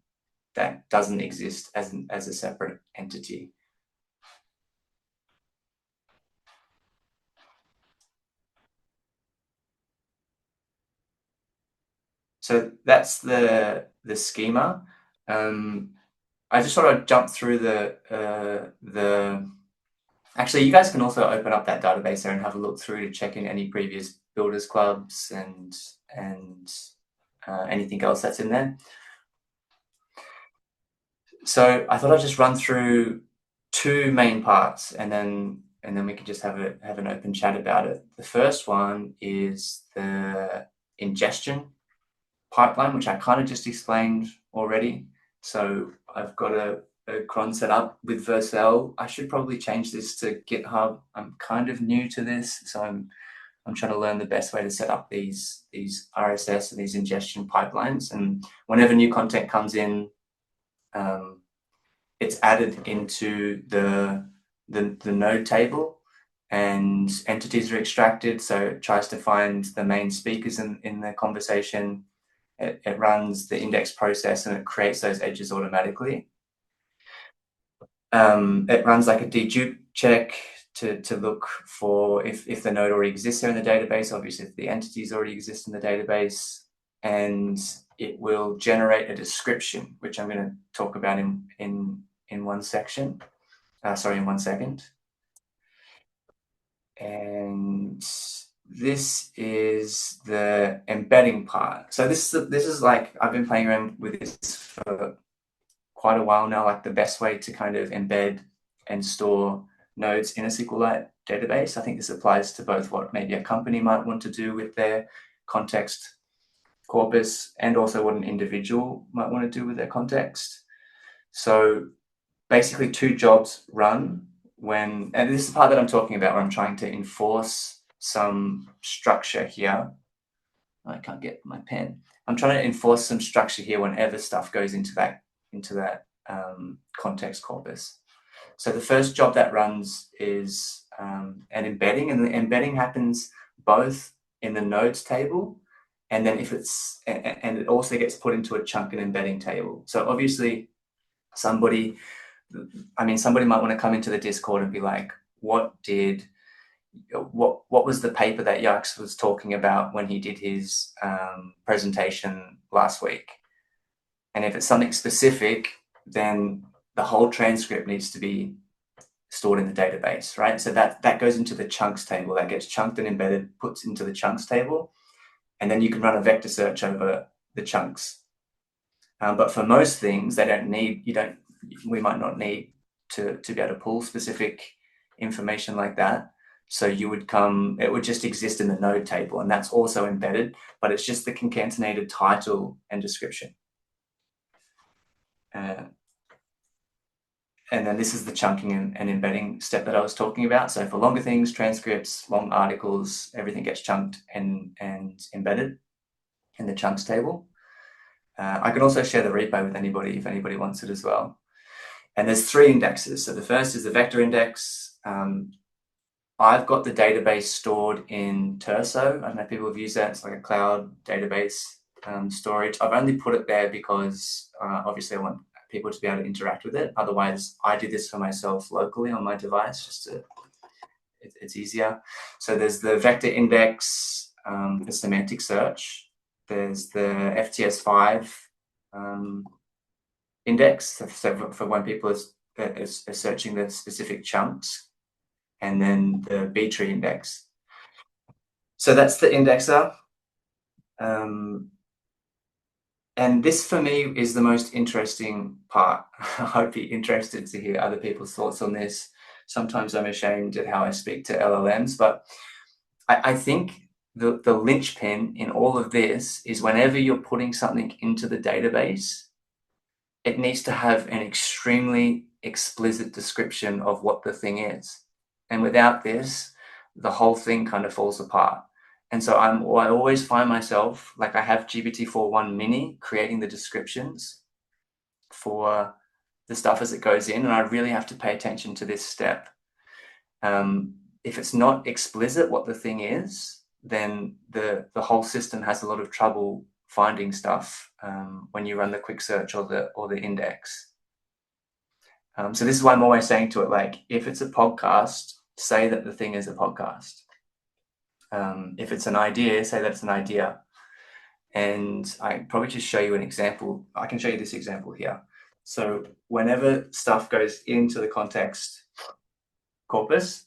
Speaker 3: that doesn't exist as a separate entity. So that's the schema. I just sort of jump through actually, you guys can also open up that database there and have a look through to check in any previous builders clubs and anything else that's in there. So I thought I'd just run through two main parts, and then we can just have an open chat about it. The first one is the ingestion pipeline, which I kind of just explained already. So I've got a cron set up with Vercel. I should probably change this to GitHub. I'm kind of new to this, so I'm trying to learn the best way to set up these RSS and these ingestion pipelines. And whenever new content comes in, it's added into the node table, and entities are extracted. So it tries to find the main speakers in the conversation. It runs the index process and it creates those edges automatically. It runs like a dedupe check to look for if the node already exists there in the database, obviously if the entities already exist in the database, and it will generate a description, which I'm going to talk about in one section. In 1 second. And this is the embedding part. So this is like, I've been playing around with this for quite a while now, like the best way to kind of embed and store nodes in a SQLite database. I think this applies to both what maybe a company might want to do with their context corpus and also what an individual might want to do with their context. So basically 2 jobs run when, and this is the part that I'm talking about where I'm trying to enforce some structure here. I can't get my pen. I'm trying to enforce some structure here whenever stuff goes into that context corpus. So the first job that runs is an embedding, and the embedding happens both in the nodes table, and then if it's, and it also gets put into a chunk and embedding table. So obviously somebody might want to come into the Discord and be like, what was the paper that Yax was talking about when he did his presentation last week? And if it's something specific, then the whole transcript needs to be stored in the database, right? So that goes into the chunks table, that gets chunked and embedded, puts into the chunks table, and then you can run a vector search over the chunks. But for most things, we might not need to be able to pull specific information like that. So it would just exist in the node table, and that's also embedded, but it's just the concatenated title and description. And then this is the chunking and embedding step that I was talking about. So for longer things, transcripts, long articles, everything gets chunked and embedded in the chunks table. I can also share the repo with anybody if anybody wants it as well. And there's 3 indexes. So the first is the vector index. I've got the database stored in Terso. I don't know if people have used that. It's like a cloud database storage. I've only put it there because obviously I want people to be able to interact with it. Otherwise, I do this for myself locally on my device, it's easier. So there's the vector index, the semantic search. There's the FTS5 index, so for when people are searching the specific chunks, and then the B-tree index. So that's the indexer. And this for me is the most interesting part. I'd be interested to hear other people's thoughts on this. Sometimes I'm ashamed at how I speak to LLMs, but I think the linchpin in all of this is whenever you're putting something into the database, it needs to have an extremely explicit description of what the thing is. And without this, the whole thing kind of falls apart. And so I always find myself, like I have GPT-4.1 mini creating the descriptions for the stuff as it goes in, and I really have to pay attention to this step. If it's not explicit what the thing is, then the whole system has a lot of trouble finding stuff when you run the quick search or the index. So this is why I'm always saying to it, like, if it's a podcast, say that the thing is a podcast. If it's an idea, say that it's an idea. And I probably just show you an example. I can show you this example here. So whenever stuff goes into the context corpus,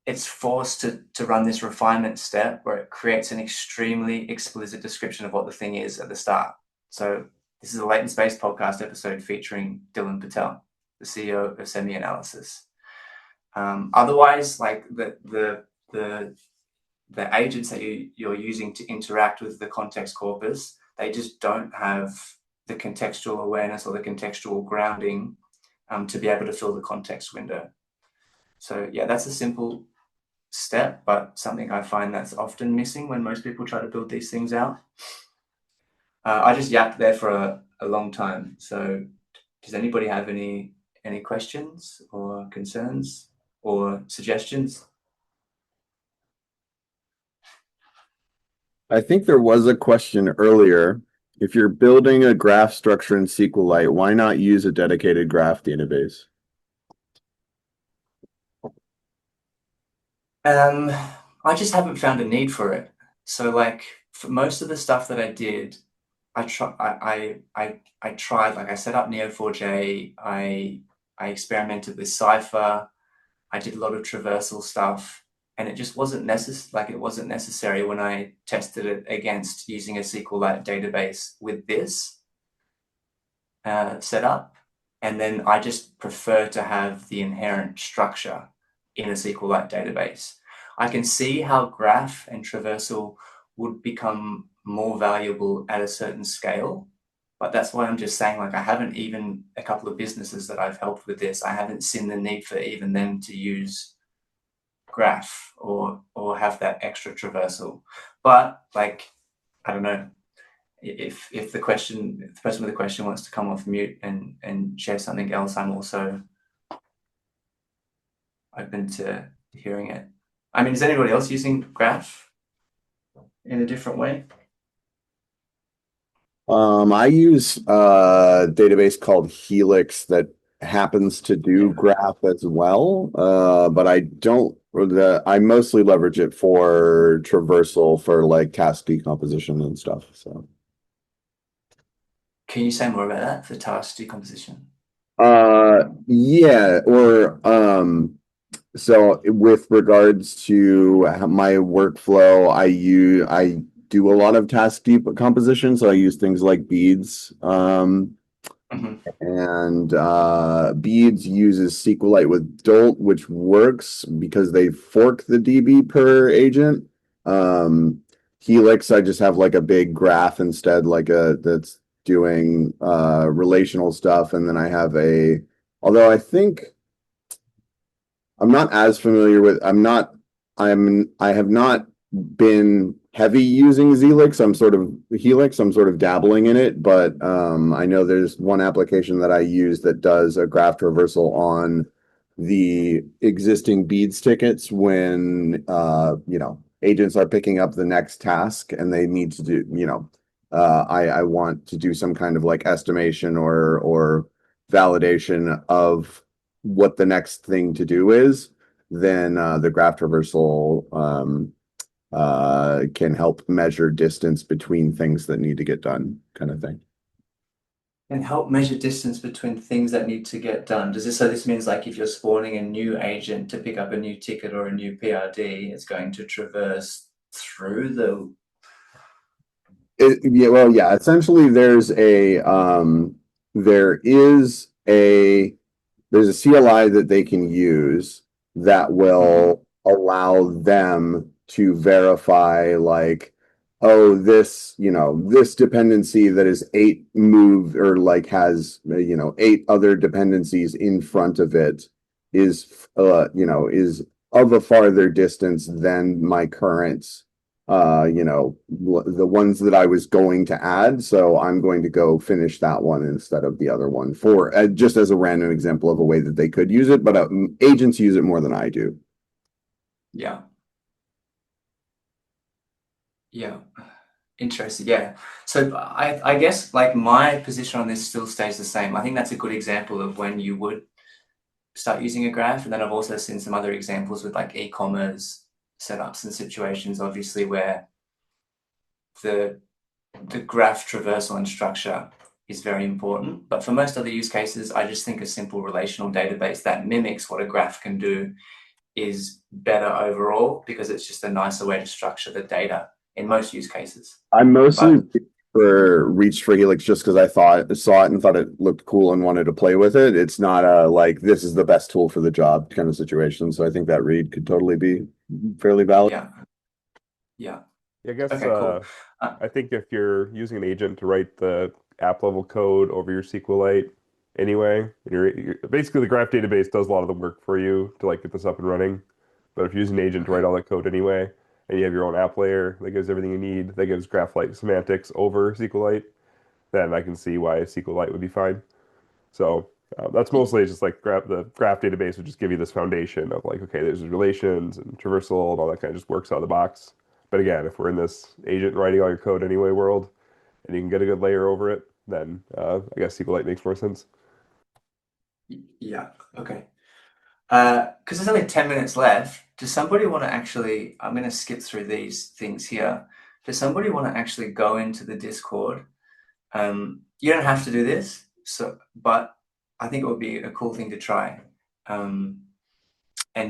Speaker 3: it's forced to run this refinement step where it creates an extremely explicit description of what the thing is at the start. So this is a Latent Space podcast episode featuring Dylan Patel, the CEO of Semi-Analysis. Otherwise, like the agents that you're using to interact with the context corpus, they just don't have the contextual awareness or the contextual grounding to be able to fill the context window. So yeah, that's a simple step, but something I find that's often missing when most people try to build these things out. I just yapped there for a long time. So does anybody have any questions or concerns or suggestions?
Speaker 1: I think there was a question earlier. If you're building a graph structure in SQLite, why not use a dedicated graph database?
Speaker 3: I just haven't found a need for it. So like for most of the stuff that I did, I tried, like I set up Neo4j, I experimented with Cypher, I did a lot of traversal stuff, and it just wasn't necessary when I tested it against using a SQLite database with this setup. And then I just prefer to have the inherent structure in a SQLite database. I can see how graph and traversal would become more valuable at a certain scale, but that's why I'm just saying, like, I haven't, even a couple of businesses that I've helped with this, I haven't seen the need for even them to use graph or have that extra traversal. But like, I don't know, if the person with the question wants to come off mute and share something else, I'm also open to hearing it. I mean, is anybody else using graph in a different way?
Speaker 1: I use a database called Helix that happens to do graph as well. But I don't, I mostly leverage it for traversal for like task decomposition and stuff. So
Speaker 3: Can you say more about that for task decomposition?
Speaker 1: yeah, or so with regards to my workflow, I do a lot of task decomposition, so I use things like beads. And Beads uses SQLite with Dolt, which works because they fork the DB per agent. Helix, I just have like a big graph instead, like a that's doing relational stuff, and then I have a. Although I think I'm not as familiar with. I have not been heavy using Helix. I'm sort of dabbling in it, but I know there's one application that I use that does a graph traversal on the existing beads tickets when agents are picking up the next task and they need to do, I want to do some kind of like estimation or validation of what the next thing to do is, then the graph traversal can help measure distance between things that need to get done, kind of thing.
Speaker 3: And help measure distance between things that need to get done. So this means like if you're spawning a new agent to pick up a new ticket or a new PRD, it's going to traverse through the.
Speaker 1: Yeah. Essentially, there's a CLI that they can use that will allow them to verify, like, oh, this dependency that is 8 moved or like has 8 other dependencies in front of it is is of a farther distance than my current the ones that I was going to add. So I'm going to go finish that one instead of the other one for just as a random example of a way that they could use it. But agents use it more than I do.
Speaker 3: Yeah. Yeah. Interesting. Yeah. So I guess like my position on this still stays the same. I think that's a good example of when you would start using a graph. And then I've also seen some other examples with like e-commerce setups and situations, obviously, where the graph traversal and structure is very important. But for most other use cases, I just think a simple relational database that mimics what a graph can do is better overall, because it's just a nicer way to structure the data in most use cases.
Speaker 1: I mostly reached for Helix just because I saw it and thought it looked cool and wanted to play with it. It's not a like this is the best tool for the job kind of situation. So I think that read could totally be fairly valid.
Speaker 3: Yeah. Yeah.
Speaker 8: I guess
Speaker 3: Okay, cool.
Speaker 8: I think if you're using an agent to write the app level code over your SQLite anyway, and basically the graph database does a lot of the work for you to like get this up and running. But if you're using an agent to write all that code anyway, and you have your own app layer that gives everything you need, that gives graph-like semantics over SQLite, then I can see why SQLite would be fine. So that's mostly just like the graph database would just give you this foundation of like, okay, there's relations and traversal and all that kind of just works out of the box. But again, if we're in this agent writing all your code anyway world, and you can get a good layer over it, then I guess SQLite makes more sense.
Speaker 3: Yeah. Okay. Because there's only 10 minutes left. does somebody want to actually, I'm going to skip through these things here. Does somebody want to actually go into the Discord? You don't have to do this, but I think it would be a cool thing to try and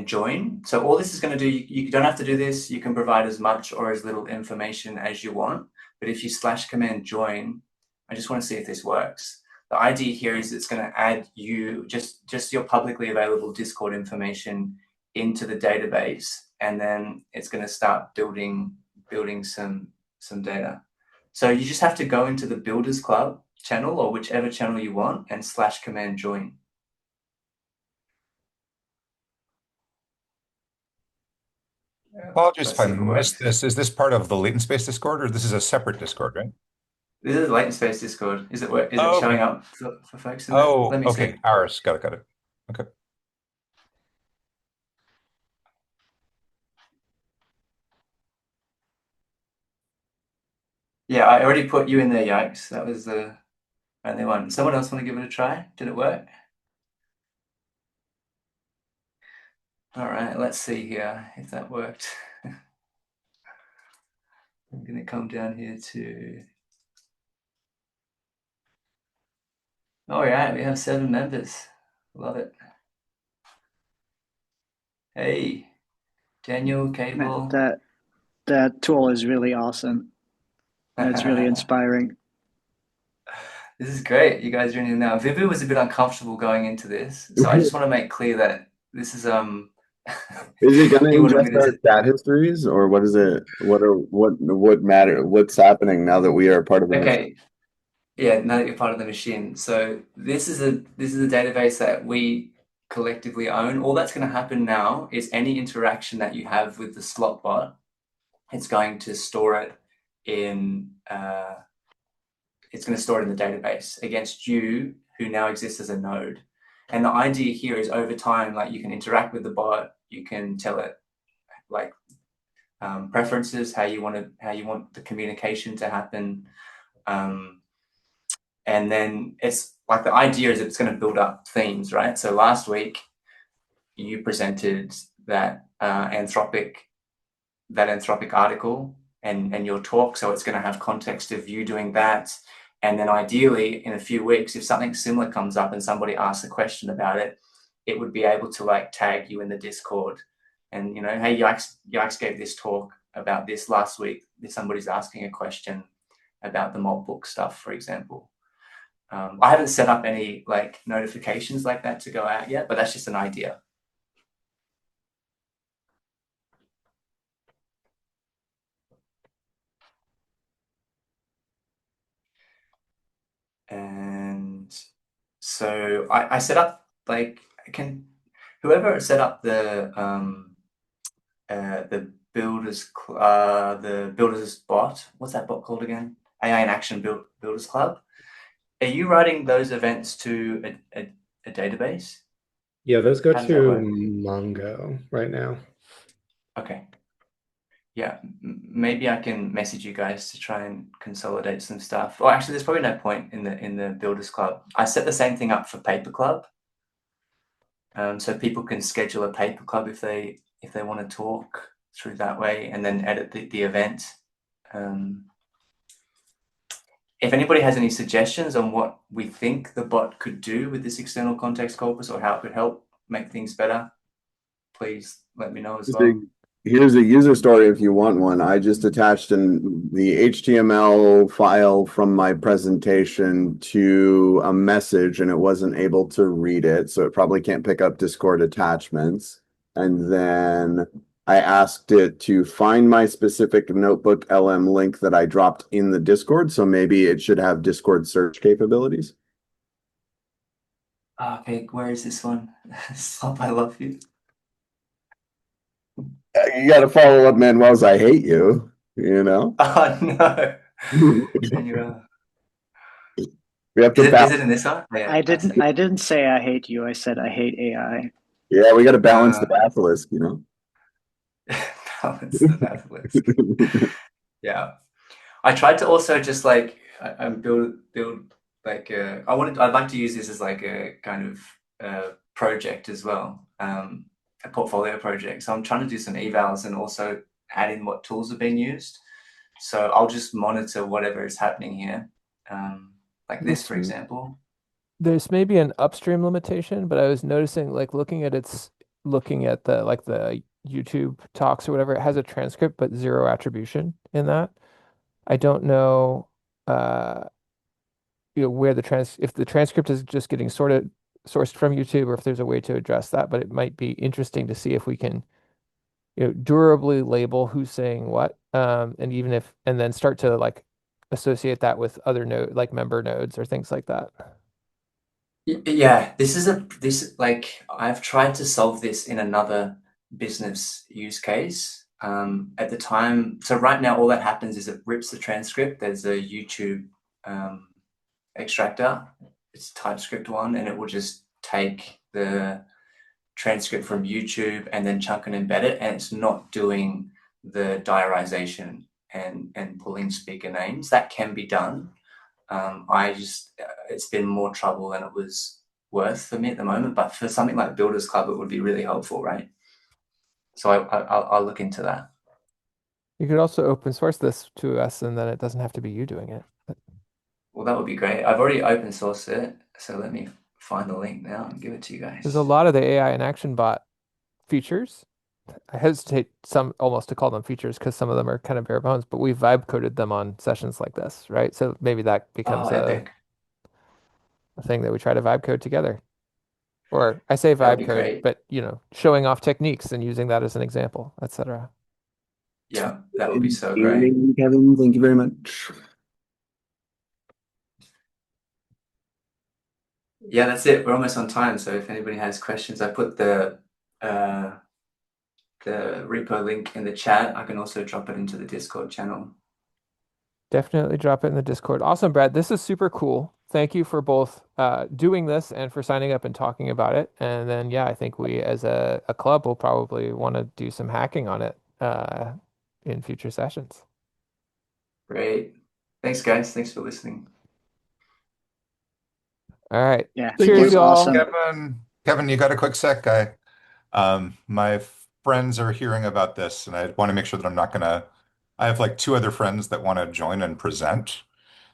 Speaker 3: join. So all this is going to do, you don't have to do this. You can provide as much or as little information as you want. But if you /command join, I just want to see if this works. The idea here is it's going to add you just your publicly available Discord information into the database, and then it's going to start building some data. So you just have to go into the Builders Club channel or whichever channel you want and /command join.
Speaker 6: Apologies if I missed this. Is this part of the Latent Space Discord, or this is a separate Discord, right?
Speaker 3: This is Latent Space Discord. Is it showing up for folks in
Speaker 6: there?
Speaker 3: Let me
Speaker 6: okay.
Speaker 3: See.
Speaker 6: Ours. Got it. Okay.
Speaker 3: Yeah, I already put you in there, Yikes. That was the only one. Someone else want to give it a try? Did it work? All right, let's see here if that worked. I'm going to come down here to... All right, we have 7 members. Love it. Hey, Daniel, Cable.
Speaker 5: That tool is really awesome. And it's really inspiring.
Speaker 3: This is great. You guys are in here now. Vivu was a bit uncomfortable going into this, so I just want to make clear that this is
Speaker 1: Is it going to ingest our stat histories, or what is it? What matter? What's happening now that we are part of the
Speaker 3: machine? Yeah, now that you're part of the machine. So this is a database that we collectively own. All that's going to happen now is any interaction that you have with the slot bot, it's going to store it in it's going to store it in the database against you, who now exists as a node. And the idea here is over time, like, you can interact with the bot, you can tell it like preferences, how you want the communication to happen. And then it's like, the idea is that it's going to build up themes, right? So last week you presented that anthropic article and your talk. So it's going to have context of you doing that. And then ideally in a few weeks, if something similar comes up and somebody asks a question about it, it would be able to like tag you in the Discord and, you know, hey, Yikes gave this talk about this last week. If somebody's asking a question about the mob book stuff, for example. I haven't set up any like notifications like that to go out yet, but that's just an idea. And so I set up, like, whoever set up the builders bot, what's that bot called again? AI in Action Builders Club. Are you writing those events to a database?
Speaker 9: Yeah, those go to Mongo right now.
Speaker 3: Okay. Yeah, maybe I can message you guys to try and consolidate some stuff. Well, actually, there's probably no point in the Builders Club. I set the same thing up for Paper Club, so people can schedule a Paper Club if they want to talk through that way, and then edit the event. If anybody has any suggestions on what we think the bot could do with this external context corpus, or how it could help make things better, please let me know as well.
Speaker 1: Here's a user story if you want one. I just attached the HTML file from my presentation to a message, and it wasn't able to read it, so it probably can't pick up Discord attachments. And then I asked it to find my specific notebook LM link that I dropped in the Discord, so maybe it should have Discord search capabilities.
Speaker 3: Okay, where is this one? Stop, I love you.
Speaker 1: You got to follow up Manuel's "I hate you," you know?
Speaker 3: Oh, no. Manuel.
Speaker 1: We have to
Speaker 3: is it in this one? Yeah,
Speaker 5: I didn't say I hate you. I said I hate AI.
Speaker 1: Yeah, we got to balance the basilisk, you know?
Speaker 3: Balance the basilisk. Yeah. I tried to also just like build like I'd like to use this as like a kind of project as well. a portfolio project. So I'm trying to do some evals and also add in what tools are being used. So I'll just monitor whatever is happening here, like this, for example.
Speaker 4: There's maybe an upstream limitation, but I was noticing like looking at the YouTube talks or whatever, it has a transcript but zero attribution in that. I don't know where if the transcript is just getting sourced from YouTube or if there's a way to address that, but it might be interesting to see if we can durably label who's saying what, and then start to like associate that with other node like member nodes or things like that.
Speaker 3: Yeah, this like I've tried to solve this in another business use case. At the time, so right now all that happens is it rips the transcript. There's a YouTube extractor. It's TypeScript one, and it will just take the transcript from YouTube and then chunk and embed it, and it's not doing the diarization and pulling speaker names. That can be done. It's been more trouble than it was worth for me at the moment, but for something like Builders Club, it would be really helpful, right? So I'll look into that.
Speaker 4: You could also open source this to us, and then it doesn't have to be you doing it.
Speaker 3: Well, that would be great. I've already open sourced it, so let me find the link now and give it to you guys.
Speaker 4: There's a lot of the AI in Action Bot features. I hesitate some almost to call them features because some of them are kind of bare bones, but we vibe coded them on sessions like this, right? So maybe that becomes a thing that we try to vibe code together. Or I say vibe code, but showing off techniques and using that as an example, etc.
Speaker 3: Yeah, that would be so great.
Speaker 1: Kevin, thank you very much.
Speaker 3: Yeah, that's it. We're almost on time. So if anybody has questions, I put the repo link in the chat. I can also drop it into the Discord channel.
Speaker 4: Definitely drop it in the Discord. Awesome, Brad. This is super cool. Thank you for both doing this and for signing up and talking about it. And then, yeah, I think we as a club will probably want to do some hacking on it in future sessions.
Speaker 3: Great. Thanks, guys. Thanks for listening.
Speaker 4: All right.
Speaker 5: Yeah.
Speaker 4: Cheers, y'all.
Speaker 6: Kevin, you got a quick sec, guy? My friends are hearing about this, and I want to make sure that I'm not gonna. I have like two other friends that want to join and present.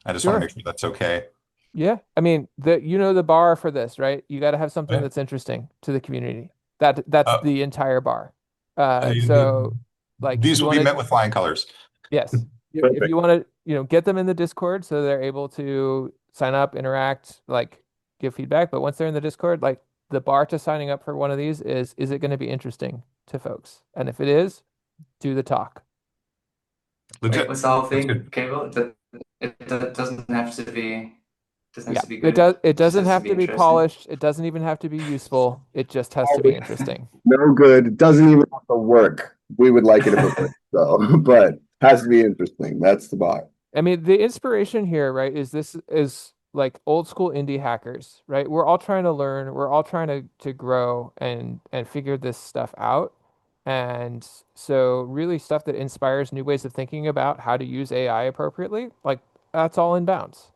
Speaker 6: I just want to make sure that's okay.
Speaker 4: Yeah, I mean the bar for this, right? You got to have something that's interesting to the community. That's the entire bar. So like
Speaker 6: these will be met with flying colors.
Speaker 4: Yes. If you want to, get them in the Discord so they're able to sign up, interact, like give feedback. But once they're in the Discord, like the bar to signing up for one of these is it going to be interesting to folks? And if it is, do the talk.
Speaker 6: Legit.
Speaker 3: Wait, what's the whole thing, Cable? It doesn't have to be. Doesn't have to be
Speaker 4: good. It doesn't have to be polished. It doesn't even have to be useful. It just has to be interesting.
Speaker 1: No good. It doesn't even have to work. We would like it if it worked, though, but has to be interesting. That's the bar.
Speaker 4: I mean, the inspiration here, right, is like old school indie hackers, right? We're all trying to learn. We're all trying to grow and figure this stuff out. And so really stuff that inspires new ways of thinking about how to use AI appropriately, like that's all in bounds.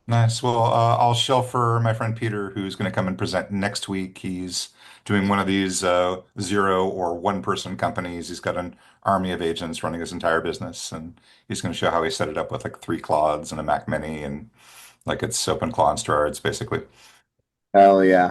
Speaker 6: Nice. Well, I'll shell for my friend Peter, who's going to come and present next week. He's doing one of these 0 or 1 person companies. He's got an army of agents running his entire business, and he's going to show how he set it up with like 3 Claudes and a Mac Mini, and like it's OpenClaw and Strards, basically.
Speaker 1: Hell yeah.